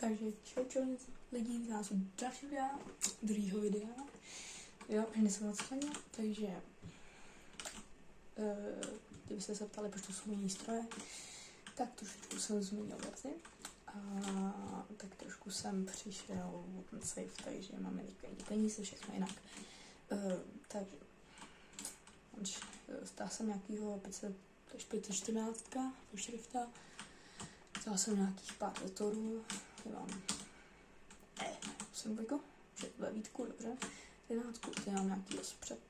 Takže čau lidi, vás u druhého videa. Jo, hned jsem odstraněl, takže kdybyste se ptali, proč to jsou jiný stroje, tak trošičku jsem změnil věci. A tak trošku jsem přišel o ten safe, takže máme některé peníze, všechno jinak. Takže stál jsem nějakýho 514 do šrifta. Stál jsem nějakých pár letorů. Mám 8 ve výtku, dobře. 11, tady mám nějaký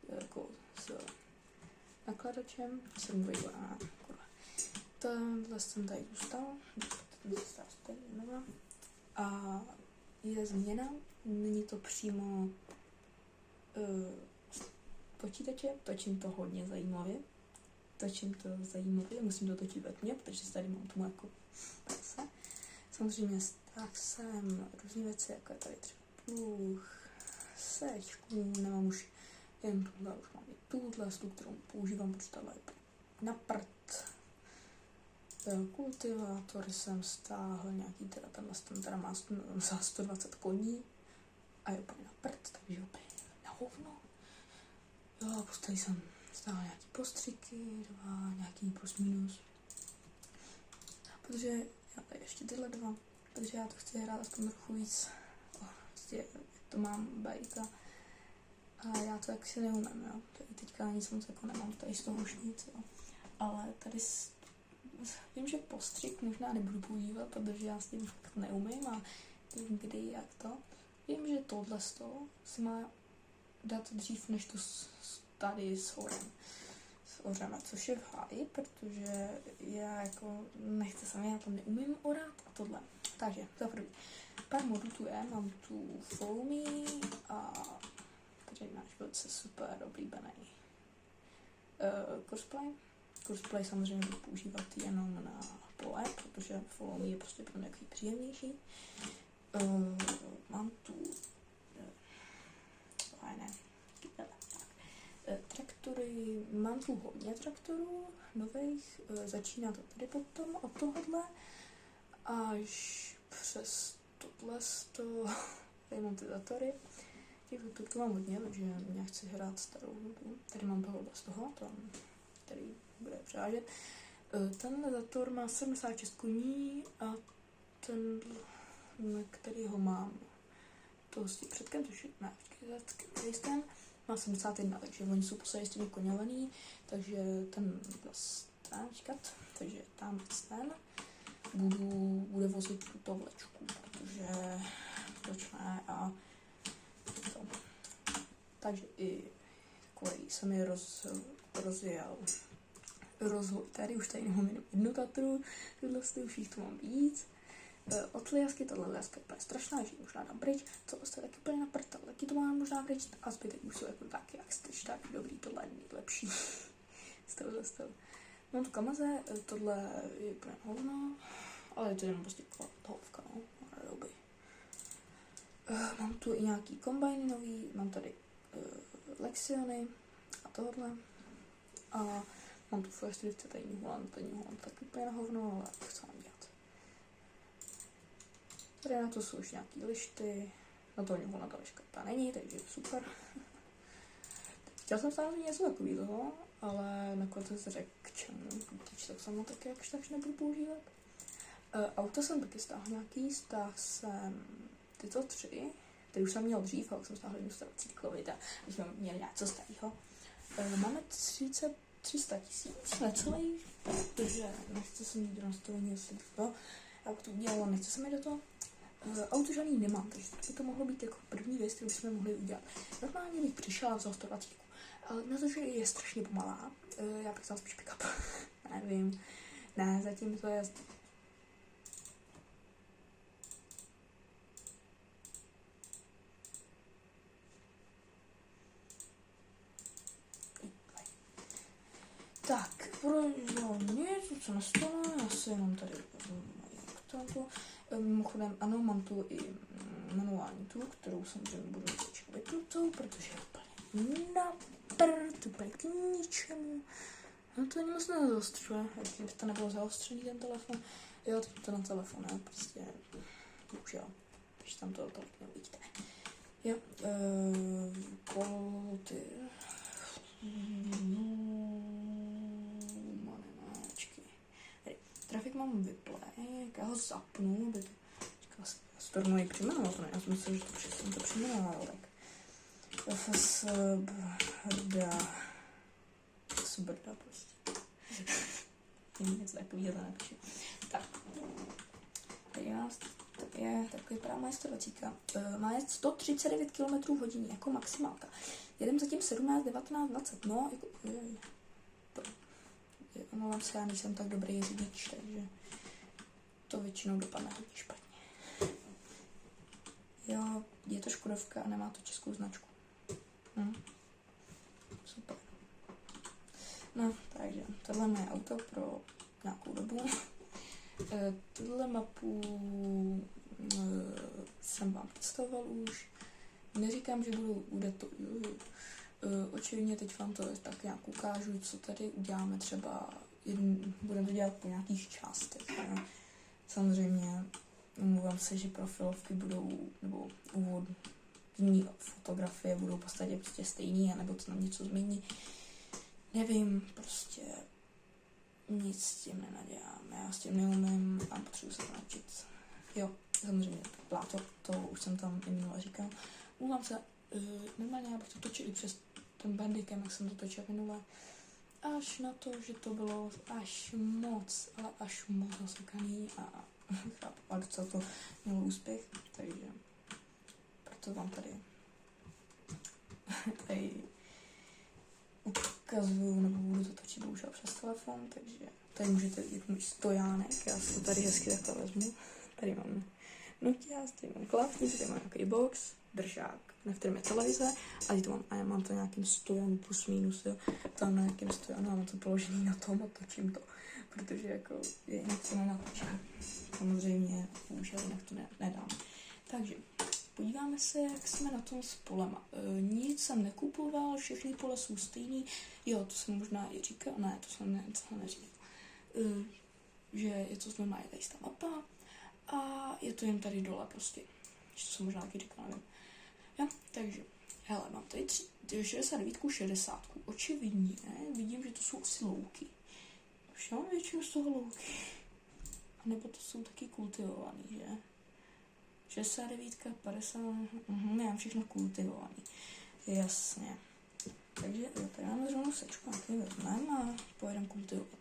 jako s nakladačem, 7 dvojka, tenhle jsem tady zůstal, a je změna, není to přímo počítače, točím to hodně zajímavě, musím to točit ve tmě, protože tady mám tomu jako prase. Samozřejmě tak jsem různé věci, jako je tady třeba pluh, sečku, nemám už jen tuhle, už mám i tuhle, kterou používám, protože tohle je na prd. Kultivátor jsem stáhl, nějaký tenhle teda má za 120 koní a je úplně na prd, takže úplně na hovno. Jo, tady jsem stáhl nějaký postřiky, nějaký plus minus. Protože já tady ještě tyhle dva, protože já to chci hrát aspoň trochu víc. Jak to mám být a já to jaksi neumím, jo. Tady teďka nic moc jako nemám, tady z toho už nic, jo. Ale tady vím, že postřik možná nebudu používat, protože já s tím fakt neumím a nevím kdy, jak to. Vím, že tohle z toho se má dát dřív, než to tady s orem, což je v háji, protože já jako nechci sami, já to neumím orát a tohle. Takže za první, pár modů tu je, mám tu Follow Me a tady náš velice super oblíbený Courseplay samozřejmě budu používat jenom na pole, protože Follow Me je prostě pro mě příjemnější. Mám tu traktory, mám tu hodně traktorů nových, začíná to tady potom od tohohle až přes tohle tady mám ty datory, těch datorů mám hodně, takže já chci hrát starou hudbu, tady mám tohohle z toho, který bude převážet. Ten dator má 76 koní a ten, který ho mám, to s tím předkem, což je ten má 71, takže oni jsou posledně s těmi konělený, takže ten takže tam ten bude vozit tuto vlečku, protože proč ne a to. Takže i takový jsem je rozjel. Tady už tady nemám jenom jednu tatru, tyhle už jich tu mám víc. Od liasky, tohle liaska je úplně strašná, že ji možná dám pryč, tohle je taky úplně na prd, taky to mám možná pryč a zbytek už jsou jako taky jak styč, tak dobrý, tohle je nejlepší z toho. Mám tu kamaze, tohle je úplně hovno, ale je to jenom prostě hovka, no, doby. Mám tu i nějaký kombajny nový, mám tady Lexiony a tohle a mám tu First Rift, tady New Holland taky úplně na hovno, ale co mám dělat. Tady na to jsou už nějaký lišty, na to New Holland liška ta není, takže super. Chtěl jsem samozřejmě něco takového, ale nakonec jsem se řekl k čemu, tak jsem taky jakž tak nebudu používat. Auto jsem taky stáhl nějaký, stáhl jsem tyto 3, které už jsem měl dřív, ale už jsem stáhl jednu starací klovita, když jsme měli něco starého. Máme 300 000 necelý, protože nechci se mít do nastavení, jestli to, jak to udělalo, nechci se mi do toho. Auto žádný nemám, takže by to mohlo být jako první věc, kterou jsme mohli udělat. Normálně bych přišla a vzal 120, ale na to, že je strašně pomalá, já bych vzal spíš pick-up. Nevím, ne, zatím to je... Tak, nic, co nestalo, já se jenom tady mimochodem, ano, mám tu i manuální tu, kterou samozřejmě budu teď vypnutou, protože je úplně na prd, úplně k ničemu. No to ani moc nezaostřuje, kdyby to nebylo zaostřený ten telefon. Jo, teď to na telefon, prostě už bohužel. Když tam to tolik neuvidíte. Jo, ty... Trafik mám vyplay, jak já ho zapnu, aby to... Stormu je přijmenoval, to ne, já jsem myslel, že jsem to přijmenoval, tak. Brda prostě. Něco takového to napíšu. Tak. Tady nás je takový právě 120. Má jet 139 km/h jako maximálka. Jedem zatím 17, 19, 20. No, jako... Omlouvám se, já nejsem tak dobrý řidič, takže to většinou dopadne hodně špatně. Jo, je to Škodovka a nemá to českou značku. Super. No, takže tohle je moje auto pro nějakou dobu. Tuhle mapu jsem vám představoval už. Neříkám, že bude to... Očividně teď vám to tak nějak ukážu, co tady uděláme třeba, budeme to dělat po nějakých částech. Ne? Samozřejmě omlouvám se, že profilovky budou, nebo úvodní fotografie budou v podstatě prostě stejný, anebo to nám něco změní. Nevím, prostě nic s tím nenadělám, já s tím neumím a potřebuji se to naučit. Jo, samozřejmě, to už jsem tam i minule říkal. Omlouvám se, normálně já bych to točil i přes ten bandicam, jak jsem to točil minule. Až na to, že to bylo až moc zasekaný a chápu, a docela to mělo úspěch, takže proto vám tady ukazuju, nebo budu to točit bohužel přes telefon, takže tady můžete vidět můj stojánek, já si to tady hezky takhle vezmu. Tady mám noťaz, tady mám klávesnici, tady mám nějaký box, držák, na kterém je televize, a já mám to nějakým stojanu plus minus, jo. Tam na nějakém stojanu, mám to položený na tom a točím to, protože jako jinak to nenatočím. Samozřejmě, bohužel jinak to nedám. Takže podíváme se, jak jsme na tom s polema. Nic jsem nekupoval, všechny pole jsou stejný. Jo, to jsem možná i říkal, ne, to jsem neříkal. Že je to normálně tady ta mapa a je to jen tady dole prostě. To jsem možná taky říkal, nevím. Jo, takže, hele, mám tady 69, 60. Očividně, vidím, že to jsou asi louky. Už mám většinu z toho louky. A nebo to jsou taky kultivovaný, že? 69, 50, ne, mám všechno kultivovaný. Jasně. Takže jo, tady máme zrovna sečku, nějaký vezmeme a pojedeme kultivovat.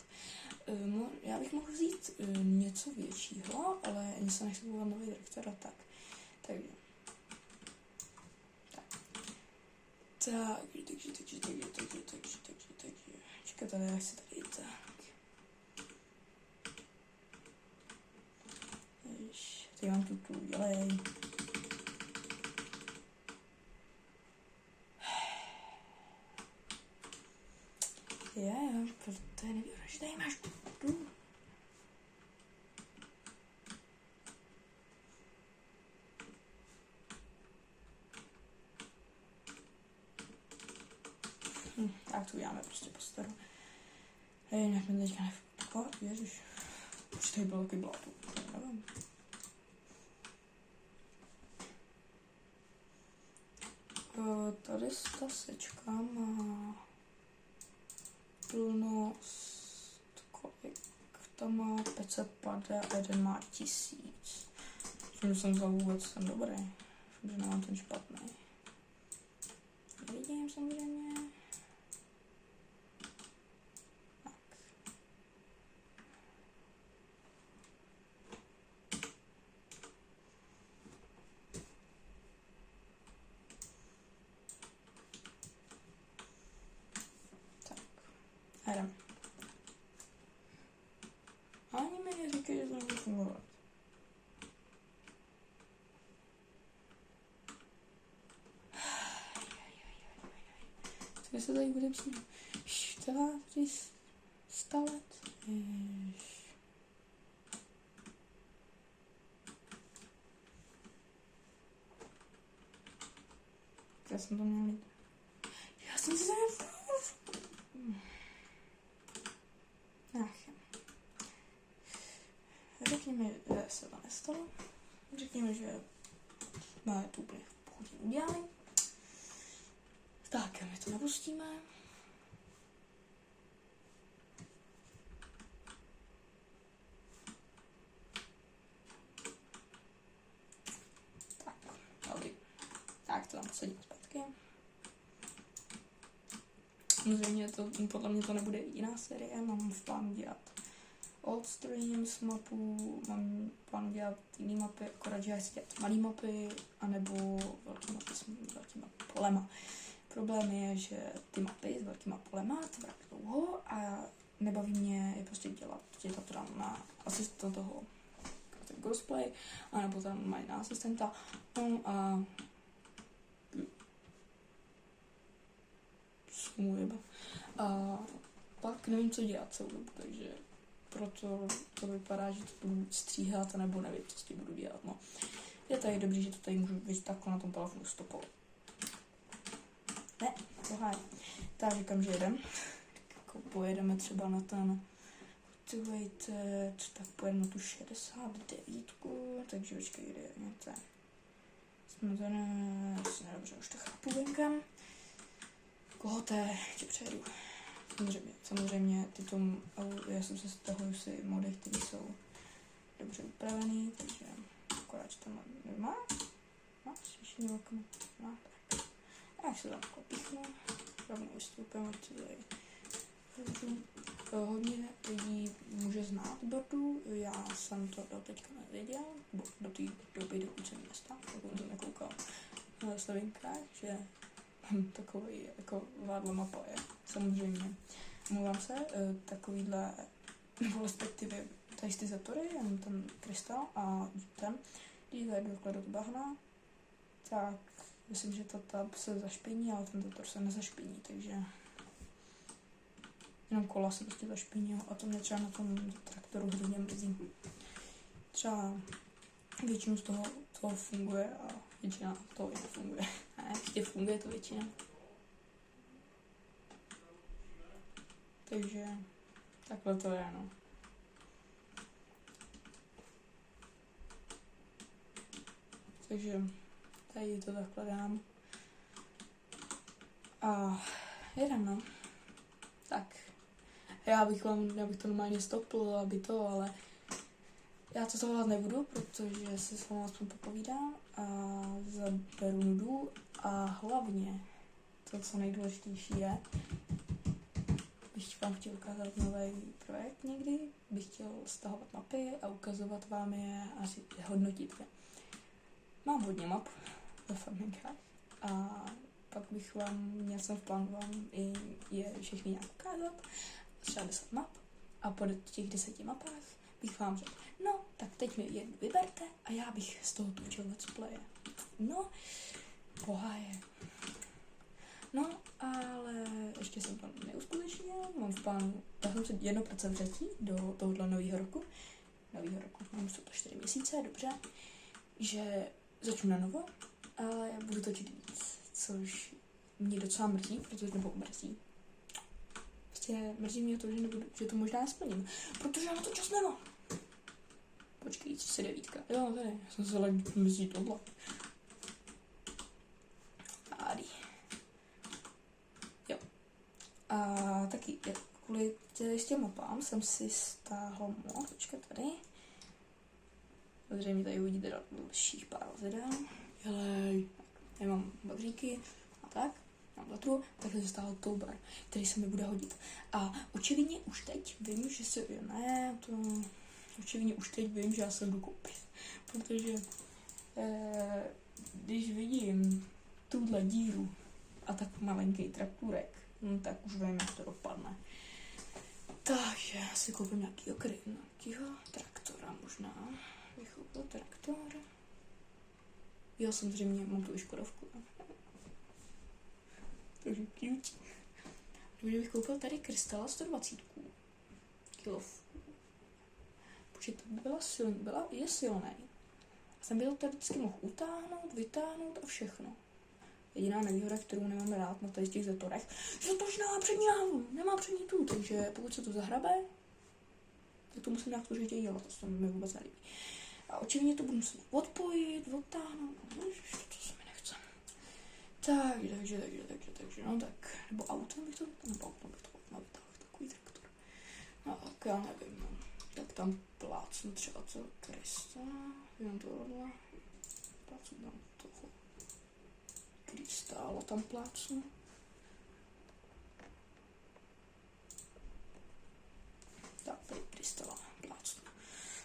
Já bych mohl vzít něco většího, ale ani se nechci volat nový direktor a tak. Takže. Takže. Čekaj, tady já chci tady tak. Tady mám tu dělej. Jo, protože nevím, že tady máš tu. Tak to uděláme prostě po staru. Jinak mi teďka nefukovat, ježiš. Už tady bylo taky bláto, nevím. Tady ta sečka má plnost, kolik tam má 550 a jeden má 1000. Myslím, že jsem vzal vůbec ten dobrý. Myslím, že nemám ten špatný. Vidím samozřejmě. Jdem. Ani mi neříkají, že to nebude fungovat. Co se tady bude přijít? 400 let? Já jsem to měl mít. Já jsem si Ach, řekněme, že se to nestalo. řekněme, že máme to úplně pochodně udělané. Tak, my to napustíme. Tak, dobrý. Tak, to tam posadím zpátky. Samozřejmě to, podle mě to nebude jediná série, mám v plánu dělat Old Streams mapu, mám v plánu dělat jiný mapy, akorát, že já chci dělat malý mapy, anebo velký mapy s velkýma polema. Problém je, že ty mapy s velkýma polema trvají dlouho a nebaví mě je prostě dělat. Je to tam na asistenta toho cosplay, anebo tam mají na asistenta. No a a pak nevím, co dělat celou dobu, takže proto to vypadá, že to budu stříhat, nebo nevím, co s tím budu dělat. No. Je tady dobrý, že to tady můžu vidět takhle na tom telefonu stopovat. Ne, tohle. Tak říkám, že jedem. Jako pojedeme třeba na ten Activated, tak pojedeme na tu 69, takže počkej, kde je něco. Jsme tady, dobře, už to chápu venkem. Koho tě přejedu? Samozřejmě já jsem se stahuju si mody, které jsou dobře upravený, takže akorát, že tam nemá. Slyšení okno. No, tak. Já se tam kopíchnu, rovnou vystoupím od tady. Hodně lidí může znát Bordu, já jsem to do teďka nevěděl, do té doby, dokud jsem nestal, dokud jsem nekoukal na Slovinkách, že takový jako vádla mapa je, samozřejmě. Mluvám se, takovýhle, nebo respektive tady ty zatory, jenom ten krystal a ten, když zajdu takhle do bahna, tak myslím, že ta tab se zašpiní, ale ten zator se nezašpiní, takže jenom kola se prostě zašpiní a to mě třeba na tom traktoru hodně mrzí. Třeba většinu z toho funguje a většina toho nefunguje. Ne, ještě funguje to většina. Takže takhle to je, no. Takže tady to takhle dám. A jedem, no. Tak. Já bych to normálně stopl, aby to, ale já to tohle nebudu, protože si s vámi aspoň popovídám a zaberu nudu a hlavně to, co nejdůležitější je, bych vám chtěl ukázat nový projekt někdy, bych chtěl stahovat mapy a ukazovat vám je a hodnotit je. Mám hodně map ve farminkách a pak bych měl jsem v plánu vám i je všechny nějak ukázat, třeba 10 map a po těch 10 mapách bych vám řekl, no, tak teď mi jednu vyberte a já bych z toho točil let's playe. No, poháje. No, ale ještě jsem to neuskutečnil, mám v plánu, já jsem se 1% vřetí do tohohle nového roku, mám to 4 měsíce, dobře, že začnu na novo, ale já budu točit víc, což mě docela mrzí, Prostě mrzí mě to, že to možná splním, protože já na to čas nemám. Počkej, 39. Jo, tady, já jsem se ale mrzí tohle. Tady. Jo. A taky, kvůli těm mapám jsem si stáhl mod, počkat tady. Zřejmě tady uvidíte dalších pár vozidel. Jelej. Tady mám bagříky a tak. Mám latru, takhle se stáhl toubar, který se mi bude hodit. A očividně už teď vím, že že já se jdu koupit. Protože když vidím tuhle díru a tak malinký trakturek, tak už vím, jak to dopadne. Takže já si koupím nějakýho traktora možná. Bych koupil traktor. Jo, samozřejmě mám tu i Škodovku. Takže cute. Takže bych koupil tady Krystala 120 kilov. Protože to je silný. Jsem by to tady vždycky mohl utáhnout, vytáhnout a všechno. Jediná nevýhoda, kterou nemám rád na těch zatorech, že to už nemá přední náhu, nemá přední tu, takže pokud se to zahrabe, tak to musím nějak složitě dělat, to se mi vůbec nelíbí. A očividně to budu muset odpojit, odtáhnout, to se mi nechce. Takže, no tak, nebo autem bych to vytáhl, takový traktor. No tak já nevím, no. Tak tam plácnu třeba to Krista, jenom tohle, plácnu tam toho Kristála tam plácnu. Tak, tady Kristála plácnu.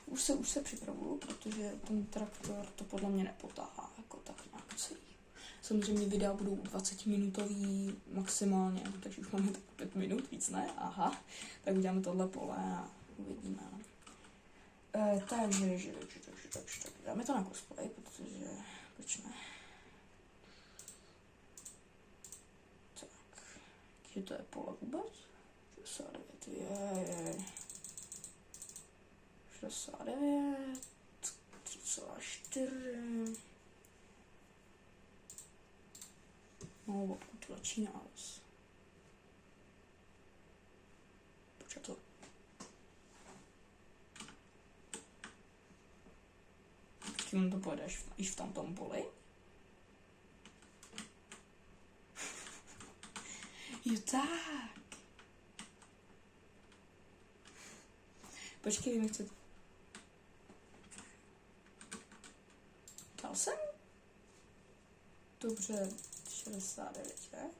Už se připravuju, protože ten traktor to podle mě nepotáhá jako tak nějak celý. Samozřejmě videa budou 20-minutový maximálně, takže už máme tak 5 minut, víc ne? Aha, tak uděláme tohle pole a uvidíme. Takže dáme to na cosplay, protože proč ne? Tak, je to je pole vůbec? 69, je. 69, 3,4. No, odkud to začíná les? Počkej to. Tím to pojedeš i v tomtom poli? Jo tak. Počkej, mi chce... Dal jsem? Dobře, 69, je?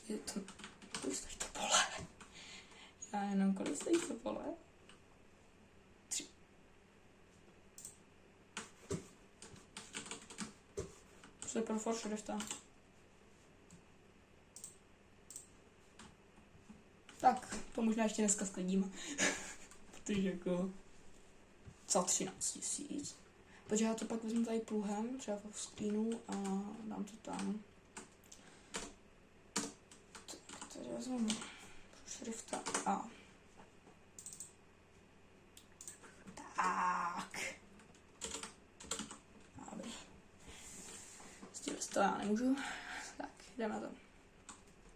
Je to... Kolik stojí to pole? Já jenom kolik stojí to pole? 3. Co je pro Foršrifta? Tak, to možná ještě dneska sklidíme. Protože jako... Za 13 000. Protože já to pak vezmu tady pluhem, třeba v screenu a dám to tam. Tak, tady vezmu šrifta A. Tak. Dobrý. S tím to já nemůžu. Tak, jdeme na to.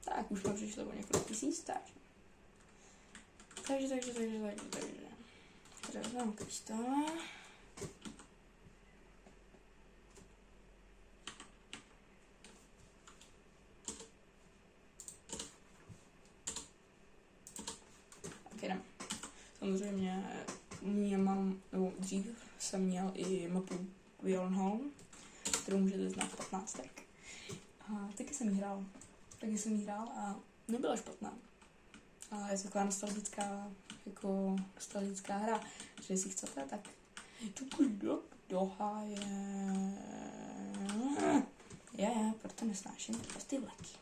Tak, už mám přišlo o několik tisíc, takže. Takže. Tady vezmeme Kristála. Tak jdem. Samozřejmě mám, nebo dřív jsem měl i mapu Willenholm, kterou můžete znát 15. A taky jsem jí hrál a nebyla špatná. A je to taková nostalgická hra. Že jestli chcete, tak proto nesnáším ty vleky.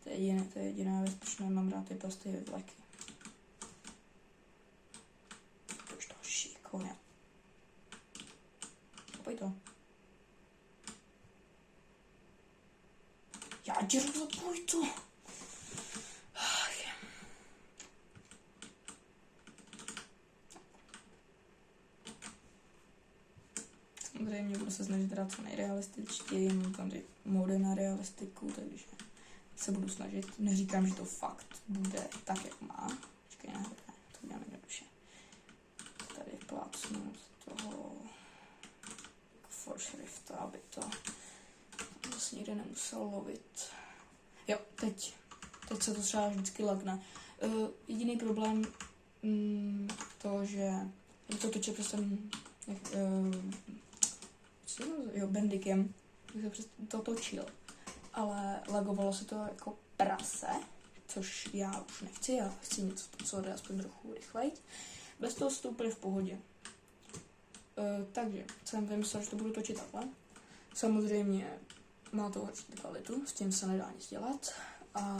To je jediná věc, proč nemám rád ty vleky. Proč to šikovně. Kopej to. Já děru, zapoj to. Samozřejmě budu se snažit hrát co nejrealističtěji, mám tam mody na realistiku, takže se budu snažit. Neříkám, že to fakt bude tak, jak má. Počkej, ne, to udělám jednoduše. Tady plácnu toho Foršrifta, aby to vlastně nikde nemusel lovit. Jo, teď se to třeba vždycky lagne. Jediný problém to, že to točí přes ten Bandicam, bych se to točil, ale lagovalo se to jako prase, což já už nechci, já chci něco, co jde aspoň trochu rychleji. Bez toho se to úplně v pohodě. Takže jsem vymyslel, že to budu točit takhle. Samozřejmě má to určitou kvalitu, s tím se nedá nic dělat. A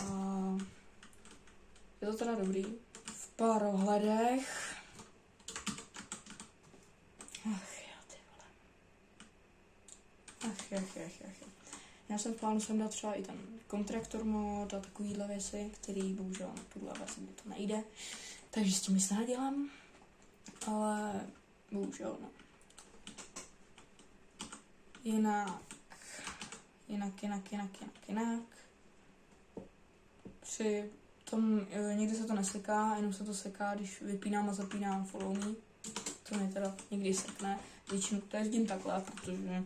je to teda dobrý. V pár ohledech. Já jsem v plánu sem dát třeba i ten kontraktor mod a takovýhle věci, který bohužel na tuhle verzi to nejde. Takže s tím nic nedělám. Ale bohužel no. Jinak. Při Potom někdy se to neseká, jenom se to seká, když vypínám a zapínám follow me. To mi teda někdy sekne. Většinou to jezdím takhle, protože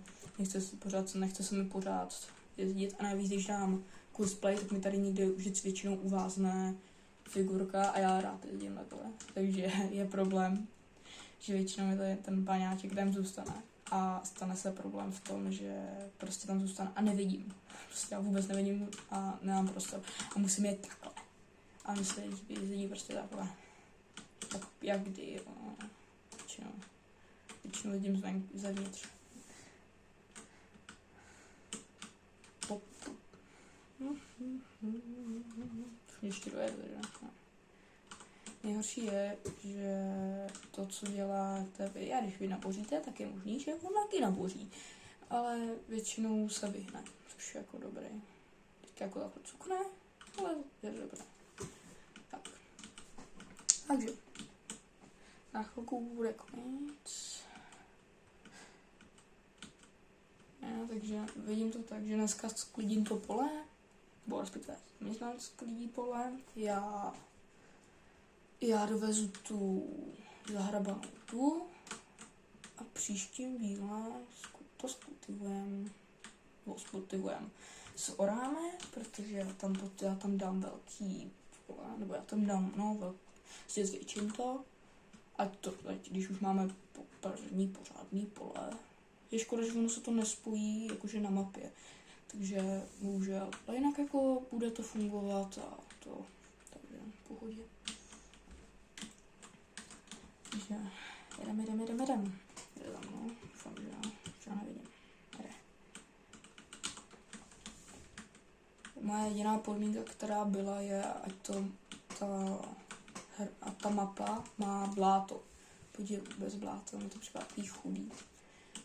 nechce se mi pořád jezdit. A navíc, když dám cosplay, tak mi tady někde vždycky většinou uvázne figurka a já rád jezdím takhle. Takže je problém, že většinou mi to ten paňáček tam zůstane. A stane se problém v tom, že prostě tam zůstane a nevidím. Prostě já vůbec nevidím a nemám prostor. A musím jet takhle. A my se jezdí prostě takhle. Tak jak kdy, většinou jezdím zevnitř. Ještě dojedu, že? Nejhorší je, že to, co děláte vy, a když vy naboříte, tak je možný, že on taky naboří. Ale většinou se vyhne, což je jako dobrý. Teď jako takhle cukne, ale je dobré. Tak. Takže. Na chvilku bude konec. Takže vidím to tak, že dneska sklidím to pole, nebo respektive myslím, sklidí pole. Já dovezu tu zahrabanou tu a příštím díle to skultivujeme. Zoráme, protože já tam dám velký pole, nebo já tam dám, zvětším to, ať když už máme první pořádný pole. Je škoda, že ono se to nespojí jakože na mapě, takže bohužel, ale jinak jako bude to fungovat a to, takže v pohodě. Takže jedem. Jde za mnou, doufám, že já nevidím. Jde. Moje jediná podmínka, která byla, je, ať ta mapa má bláto. Podívej, bez bláta, mi to připadá takový chudý.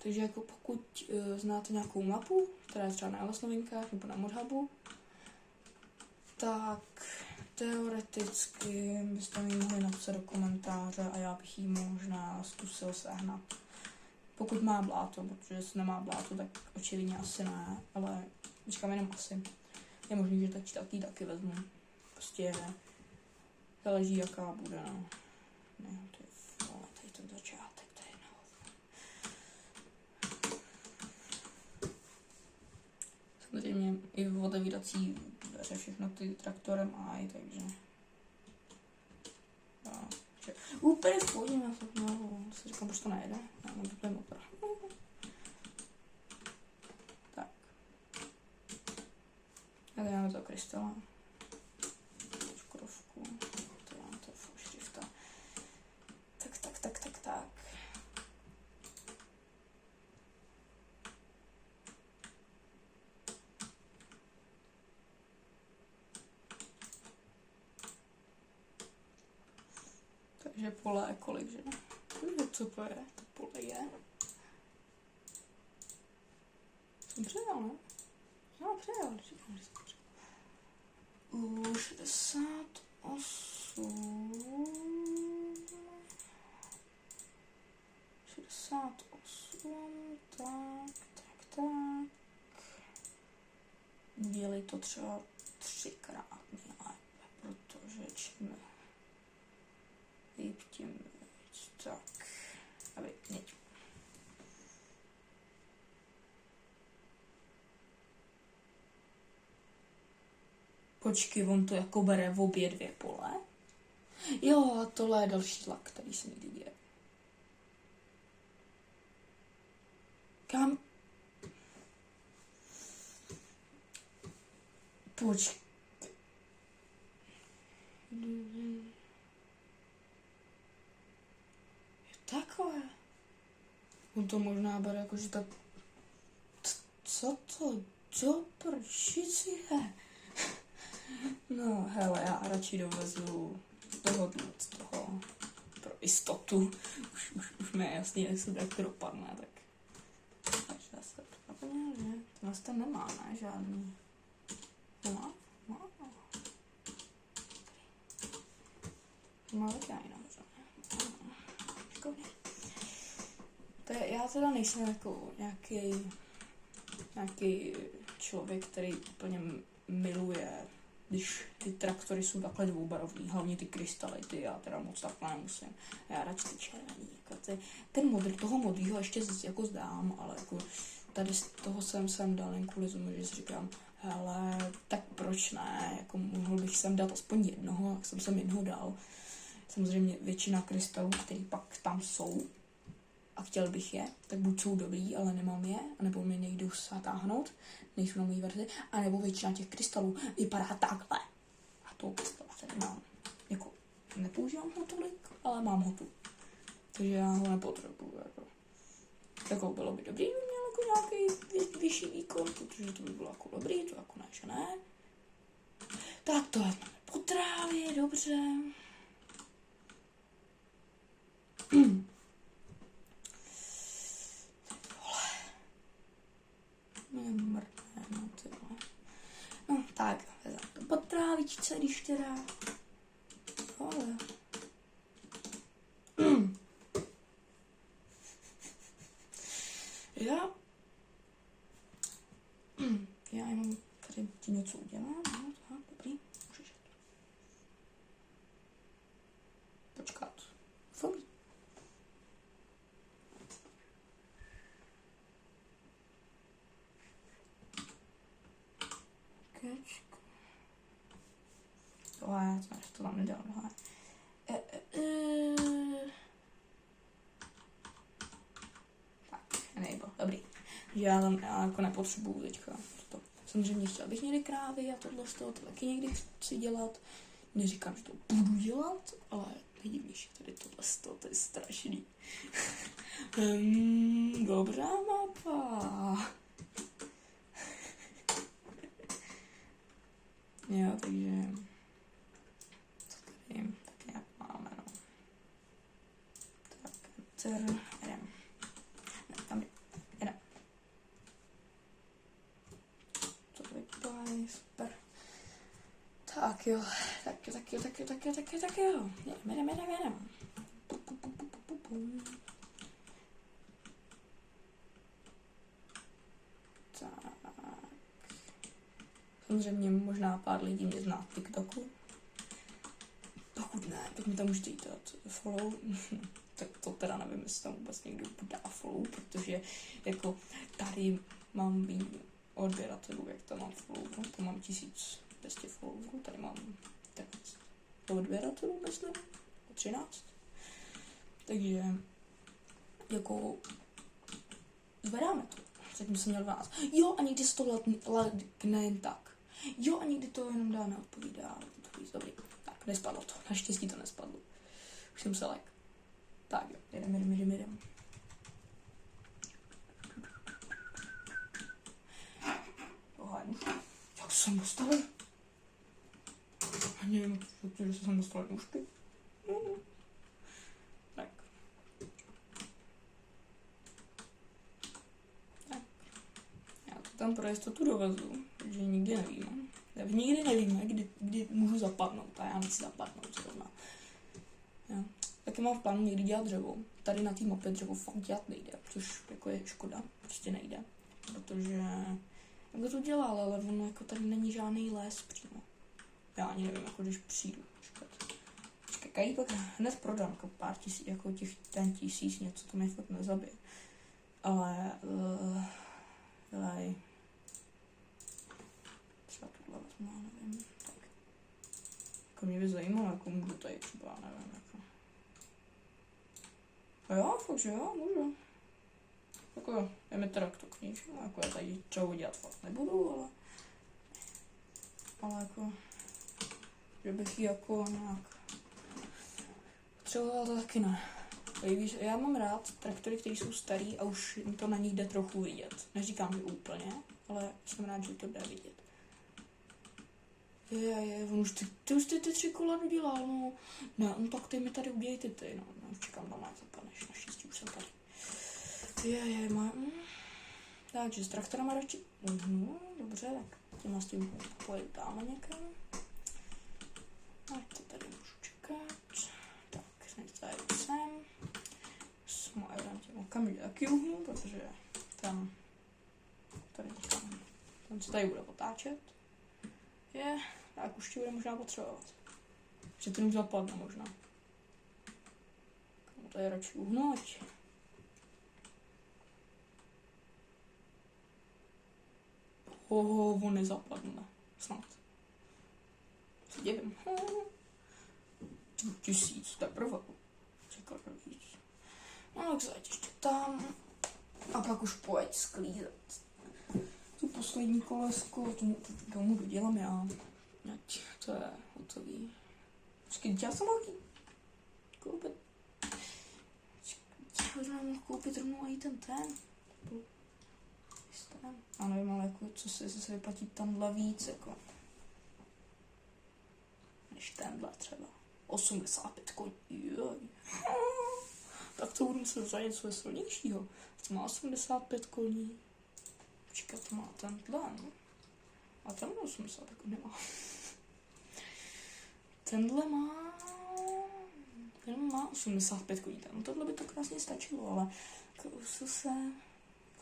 Takže jako pokud znáte nějakou mapu, která je třeba na iOS novinkách nebo na Modhubu, tak teoreticky byste mi mohli napsat do komentáře a já bych ji možná zkusil sehnat. Pokud má bláto, protože jestli nemá bláto, tak očividně asi ne, ale říkám jenom asi. Je možný, že taky vezmu. Prostě záleží, jaká bude, no. Ne, to je tady ten začátek, to je samozřejmě i otevírací dveře, všechno ty traktorem mají, takže úplně v pohodě, já si říkám, proč to nejde, já mám to motor. Tak. A tady máme to krystala. Škodovku. Tady máme to šrifta. Tak. Takže pole je kolik, že? Co to je? To pole je. Jsem přijel, ne? No, přijel, říkám, že jsem přijel. 68, tak. Dělej to třeba 3krát nejlépe, protože čím líp, tím víc. Tak, aby něď. Počkej, on to jako bere v obě dvě pole. Jo, a tohle je další lak, který se někdy děje. Kam? Počkej. Takhle. On to možná bere jako, že tak... Co to do prčici je? No, hele, já radši dovezu toho pro jistotu. Už mi je jasný, jak se tak dopadne, tak... Takže já se překvapně, že? To nás tam nemá, ne? Žádný. Má? Má taky ani nahoře. Škodně. Já teda nejsem jako nějaký člověk, který úplně miluje když ty traktory jsou takhle dvoubarevný, hlavně ty krystaly, ty já teda moc takhle nemusím. Já radši ty červený, jako ten modrý, toho modrýho ještě jako zdám, ale jako tady z toho jsem dal jen kvůli tomu, že si říkám, hele, tak proč ne, jako mohl bych sem dát aspoň jednoho, jak jsem sem jednoho dal. Samozřejmě většina krystalů, které pak tam jsou, a chtěl bych je, tak buď jsou dobrý, ale nemám je, anebo mi nejdu zatáhnout, nejsou na mojí verzi, anebo většina těch krystalů vypadá takhle. A toho krystalu tady mám. Jako, nepoužívám ho tolik, ale mám ho tu. Takže já ho nepotřebuji. Jako bylo by dobrý, kdyby měl jako nějaký vyšší výkon, protože to by bylo jako dobrý, to jako ne, že ne. Tak to je po trávě, dobře. No tak, po trávičce, když teda... Ale... Já jenom tady ti něco udělám, no, tak, dobrý, můžeš. Počkat. Fakt. Kečko. Tohle, to tam nedal, tohle. Tak, nejbo, dobrý. Já jako nepotřebuju teďka to. Samozřejmě chtěla bych někdy krávy a tohle z toho, to taky někdy chci dělat. Neříkám, že to budu dělat, ale nejdivnější tady tohle z toho, to je strašný. Dobrá mapa. Jo, takže... Co tady tak nějak máme, no. Tak, jdem. Ne, tam jdem. To vypadá, super. Tak jo. Jdem. Tak. Samozřejmě možná pár lidí mě zná v TikToku. Pokud ne, tak mi tam můžete jít dát follow. Tak to teda nevím, jestli tam vůbec někdo dá follow, protože jako tady mám méně odběratelů, jak tam mám follow. To mám 1200 followerů, tady mám 13 odběratelů, myslím, 13. Takže jako zvedáme to. Zatím jsem měl 12. Jo, a někdy se to lagne jen tak. Jo, a někdy to jenom dá neodpovídá. Dobrý. Tak, nespadlo to. Naštěstí to nespadlo. Už jsem se lek. Tak jo, jedem. Tohle nůžky. Jak jsem dostal? Nevím, že jsem dostal nůžky. Tak. Já to tam pro jistotu dovezu, protože nikdy nevím. Nikdy nevíme, kdy můžu zapadnout a já nechci zapadnout zrovna. Jo. Taky mám v plánu někdy dělat dřevo. Tady na té mapě dřevo fakt dělat nejde, což jako je škoda, prostě nejde. Protože jak by to dělal, ale ono jako tady není žádný les přímo. Já ani nevím, jako když přijdu. Počkej, pak hned prodám jako pár tisíc, jako těch 1000 něco, to mě fakt nezabije. Ale třeba tohle vezmu, já nevím. Tak. Jako mě by zajímalo, jako můžu tady třeba, nevím, jako. A jo, fakt, že jo, můžu. Jako jo, je mi teda to k ničemu, jako já tady třeba dělat fakt nebudu, ale jako, že bych ji jako nějak potřebovala, to taky ne. Já mám rád traktory, které jsou starý a už to na nich jde trochu vidět. Neříkám, že úplně, ale jsem rád, že to jde vidět. On už ty 3 kola dodělal, no. Ne, no tak ty mi tady udělejte ty, no. Čekám, tam jak zapadneš, naštěstí už jsem tady. Takže s traktorem radši. Dobře, tak tím s tím pojedu dáme někam. Tak to tady můžu čekat. Tak, zajedu sem. Smajdám tím okamžitě taky uhnu, protože tam se tady bude otáčet. Jak už ti bude možná potřebovat. Že ten už zapadne možná. To je radši uhnout. On nezapadne. Snad. Co dělím? 1000, teprve. Čekal víc. No tak zajď ještě tam. A pak už pojď sklízet. Tu poslední kolesko, tomu dodělám já. Ať to je hotový. Počkej, já jsem mohl koupit. Já mohl koupit rovnou i ten. A nevím, ale jako, co se vyplatí tamhle víc, jako. Než tenhle třeba. 85 koní. Tak to budu muset za něco silnějšího. To má 85 koní. Počkat, to má tenhle. A tenhle 80 koní nemá. Tenhle má 85 koní. Tohle by to krásně stačilo, ale jako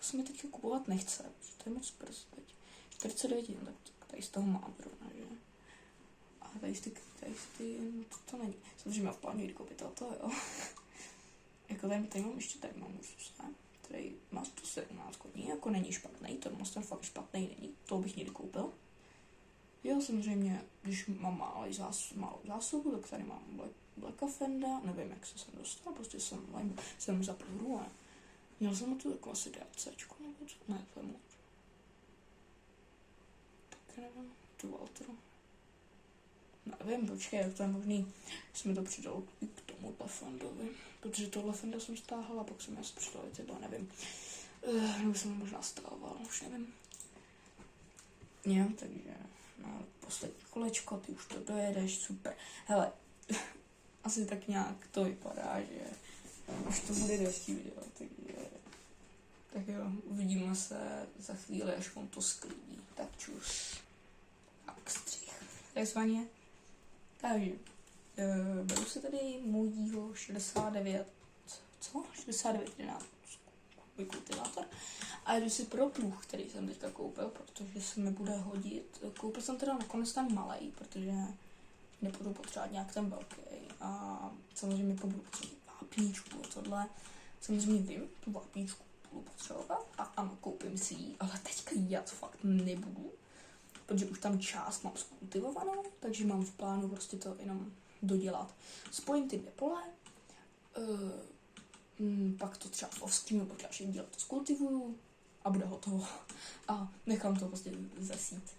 se mi teď kupovat nechce. To je moc prst teď. 49, no, tak tady z toho mám zrovna, že? A tady to není. Samozřejmě v plánu jít koupit to, jo. Jako tady mám Ursus, který má 117 koní, jako není špatný, ten fakt špatný není, to bych někdy koupil. Jo, samozřejmě, když mám malou zásobu, tak tady mám Blacka Fenda, nevím, jak se sem dostal, prostě jsem zapl hru, ale měl jsem tu jako asi DLCčko, nebo co? Ne, to je moc. Tak nevím, tu Valtru. Nevím, počkej, jak to je možný, jsem mi to přidal i k tomuhle Fendovi, protože tohle Fenda jsem stáhla, pak jsem asi přidal i tyhle, nevím. Nebo jsem možná stával, už nevím. Jo, takže, no, poslední kolečko, ty už to dojedeš, super. Hele, asi tak nějak to vypadá, že už to bude další video, tak jo, uvidíme se za chvíli, až on to sklidí. Tak čus. Tak střih. Takzvaně. Takže, beru se tady můjho 69, co? 6911 kultivátor. A jdu si pro pluh, který jsem teďka koupil, protože se mi bude hodit. Koupil jsem teda nakonec ten malej, protože nebudu potřebovat nějak ten velký. A samozřejmě budu potřebovat vápníčku a tohle. Samozřejmě vím, tu vápníčku budu potřebovat a ano, koupím si ji, ale teďka já to fakt nebudu, protože už tam část mám skultivovanou, takže mám v plánu prostě to jenom dodělat. Spojím ty 2 pole, pak to třeba v ovským nebo dalším díle to skultivuju a bude hotovo. A nechám to prostě zasít.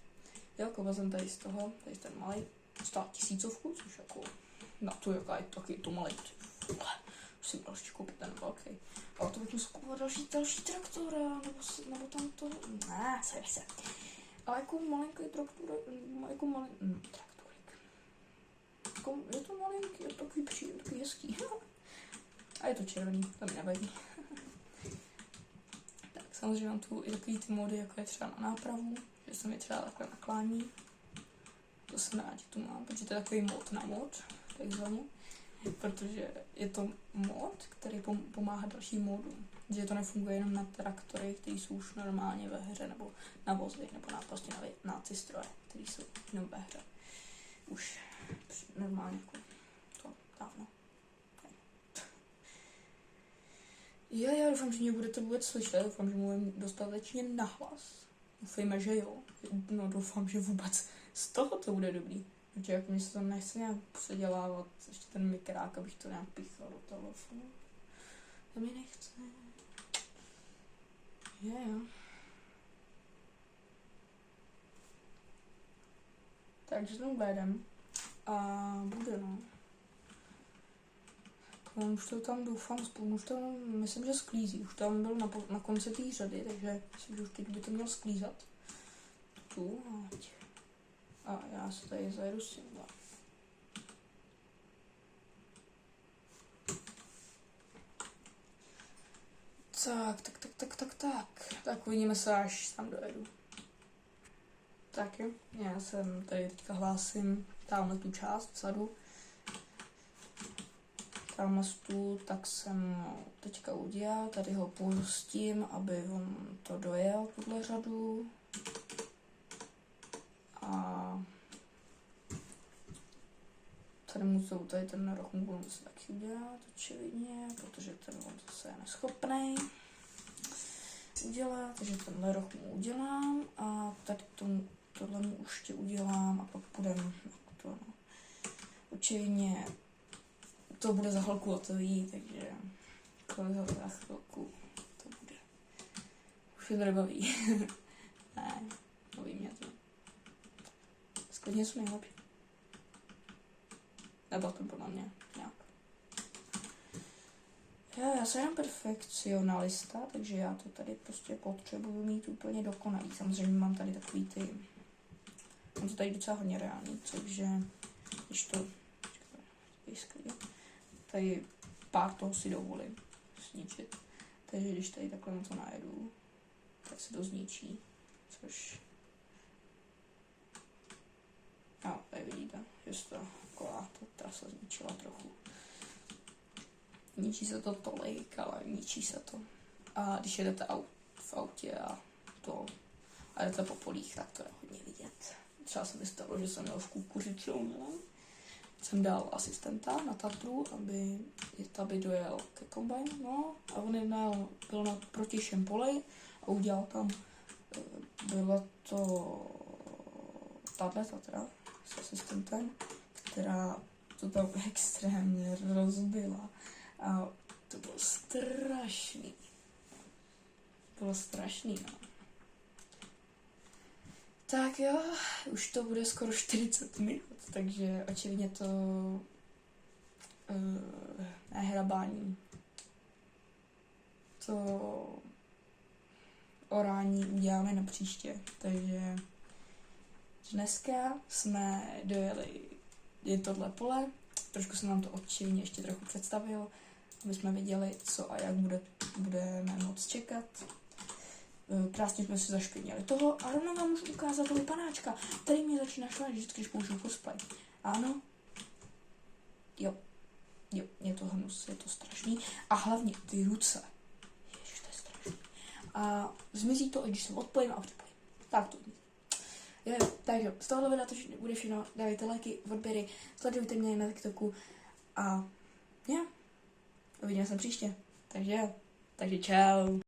Jo, vezem tady z toho, tady ten malý, stál 1000, což jako na to, jaká je taky to malý. Už si další koupit ten velký. Ale to bych musel kupovat další traktor, nebo tam to, ne, se. Ale jako malinký traktor, jako traktorik. Jako, je to malinký, je to takový příjemný, takový hezký. A je to červený, to mi nevadí. Tak samozřejmě mám tu i takový ty mody, jako je třeba na nápravu, že se mi třeba takhle naklání. To jsem rád, že tu mám, protože to je takový mod na mod, takzvaně. Protože je to mod, který pomáhá dalším modům. Že to nefunguje jenom na traktory, které jsou už normálně ve hře, nebo na vozy, nebo prostě na ty stroje, které jsou jenom ve hře. Už normálně jako to dávno. Já doufám, že mě budete vůbec slyšet, doufám, že mluvím dostatečně nahlas. Doufejme, že jo. No doufám, že vůbec z toho to bude dobrý. Protože jako mi se tam nechce nějak předělávat ještě ten mikrák, abych to nějak píchal do telefonu. To mi nechce. Jo. Takže tam vedem. A bude, no. On už to tam doufám, už tam, myslím, že sklízí. Už tam byl na konci té řady, takže myslím, že už teď by to měl sklízat. Tu, ať. A já se tady zajedu s tímhle. Tak uvidíme se, až tam dojedu. Tak jo, já jsem tady teďka hlásím tamhle tu část vzadu. Tamhle tu, tak jsem teďka udělal, tady ho pustím, aby on to dojel, tuhle řadu. A tady musím tady ten roh budu muset taky udělat, očividně, protože ten on zase je neschopnej udělat, takže tenhle roh mu udělám a tady tohle mu už udělám a pak půjdeme to, no. Očividně to bude za chvilku hotový, takže za chvilku to bude. Už je to nebaví. Ne, baví mě to. Sklidně jsou nejlepší. Nebo to podle mě nějak. Já jsem perfekcionalista, takže já to tady prostě potřebuju mít úplně dokonalý. Samozřejmě mám tady takový ty... Mám to tady docela hodně reálný, takže když to... Tady pár toho si dovolím zničit. Takže když tady takhle na to najedu, tak se to zničí, což... No, tady vidíte, že se to taková ta trasa zničila trochu. Ničí se to tolik, ale ničí se to. A když jedete v autě a jdete po polích, tak to je hodně vidět. Třeba se mi stalo, že jsem měl v kukuřičnou, jsem dal asistenta na Tatru, aby dojel ke kombajnu, no, a on byl na protějším poli a udělal tam, byla to tahle Tatra s asistentem, která to tam extrémně rozbila a to bylo strašný. Bylo strašný, no. Tak jo, už to bude skoro 40 minut, takže očividně to nehrabání, to orání uděláme na příště, takže dneska jsme dojeli tohle pole, trošku jsem nám to očividně ještě trochu představil, aby jsme viděli, co a jak budeme moc čekat. Krásně jsme si zašpinili toho a rovnou vám můžu ukázat toho panáčka, který mě začíná švát vždycky, když použiju cosplay. Ano. Jo, je to hnus, je to strašný. A hlavně ty ruce. Ježiš, to je strašný. A zmizí to, i když se odpojím a připojím. Tak to zmizí. Takže z tohohle videa to bude všechno. Dávejte lajky, odběry, sledujte mě na TikToku a uvidíme se příště. Takže čau.